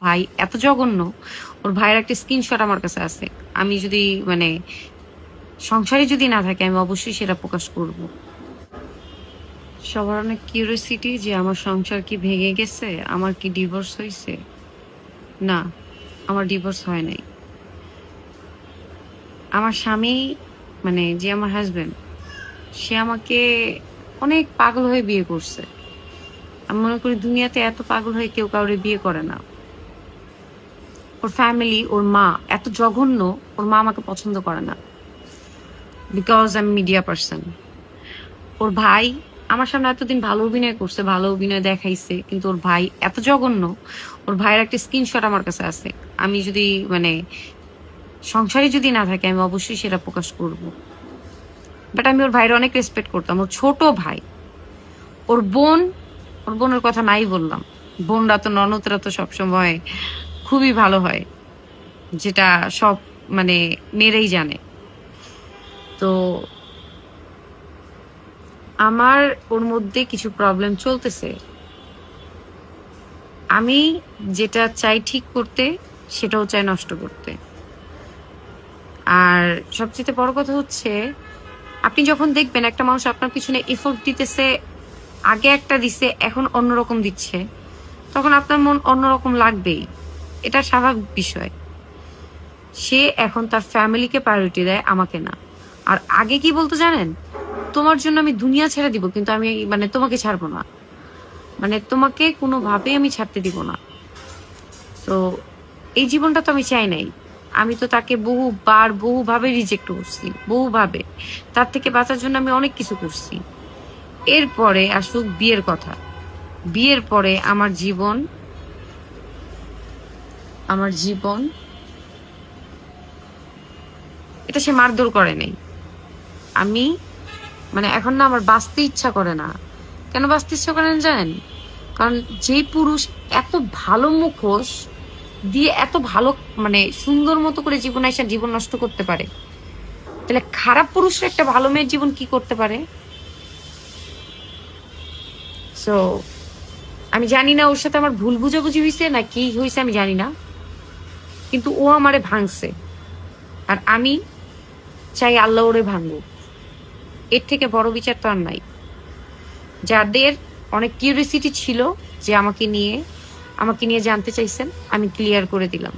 ভাই এত জঘন্য। ওর ভাইয়ের একটা স্ক্রিনশট আমার কাছে আছে। আমি যদি মানে সংসারে যদি না থাকে আমি অবশ্যই সেটা প্রকাশ করব। সবার অনেক কিউরিওসিটি যে আমার সংসার কি ভেঙে গেছে, আমার কি ডিভোর্স হয়েছে। না, আমার ডিভোর্স হয় নাই। আমার স্বামী মানে যে আমার হাজবেন্ড, সে আমাকে অনেক পাগল হয়ে বিয়ে করছে। আমি মনে করি দুনিয়াতে এত পাগল হয়ে কেউ কাউরে বিয়ে করে না। ওর ফ্যামিলি, ওর মা এত জঘন্য, ওর মা আমাকে পছন্দ করে না বিকজ আমি মিডিয়া পার্সন। ওর ভাই আমার সামনে এতদিন ভালো অভিনয় করছে, ভালো অভিনয় দেখাইছে, কিন্তু ওর ভাই এত জঘন্য। ওর ভাইয়ের একটা স্ক্রিনশট আমার কাছে আছে। আমি যদি মানে সংসারে যদি না থাকে আমি অবশ্যই সেটা প্রকাশ করব। বাট আমি ওর ভাইয়ের অনেক রেসপেক্ট করতাম। ওর ছোট ভাই, ওর বোন, ওর বোনের কথা নাই বললাম। বোনরা তো ননদরা তো সবসময় খুবই ভালো হয়, যেটা সব মানে মেয়েরাই জানে। তো আমার ওর মধ্যে কিছু প্রবলেম চলতেছে। আমি যেটা চাই ঠিক করতে, সেটাও চাই নষ্ট করতে। আর সবচেয়ে বড় কথা হচ্ছে, আপনি যখন দেখবেন একটা মানুষ আপনার পিছনে এফোর্ট দিতেছে, আগে একটা দিছে এখন অন্যরকম দিচ্ছে, তখন আপনার মন অন্যরকম লাগবেই। এটা স্বাভাবিক বিষয়। সে এখন তার ফ্যামিলিকে প্রায়োরিটি দেয়, আমাকে না। আর আগে কি বলতো জানেন, তোমার জন্য আমি দুনিয়া ছেড়ে দিব, কিন্তু আমি মানে তোমাকে ছাড়বো না, মানে তোমাকে কোনোভাবেই আমি ছাড়তে দিব না। তো এই জীবনটা তো আমি চাই নাই। আমি তো তাকে বহুবার বহুভাবে রিজেক্ট করছি, বহুভাবে। তার থেকে বাঁচার জন্য আমি অনেক কিছু করছি। এরপরে আসুক বিয়ের কথা। বিয়ের পরে আমার জীবন এটা সে মারধর করে নাই। আমি মানে এখন না আমার বাঁচতে ইচ্ছা করে না। কেন বাঁচতে ইচ্ছা করে না জানেন? কারণ যেই পুরুষ এত ভালো মুখোশ দিয়ে এত ভালো মানে সুন্দর মতো করে জীবন আইসা জীবন নষ্ট করতে পারে, তাহলে খারাপ পুরুষরা একটা ভালো মেয়ের জীবন কি করতে পারে? সো আমি জানি না ওর সাথে আমার ভুল বুঝাবুঝি হয়েছে না কি হয়েছে, আমি জানি না, কিন্তু ও আমারে ভাঙছে। আর আমি চাই আল্লাহ ওরে ভাঙুক। এর থেকে বড় বিচার তো আর নাই। যাদের অনেক কিউরিওসিটি ছিল যে আমাকে নিয়ে জানতে চাইছেন, আমি ক্লিয়ার করে দিলাম।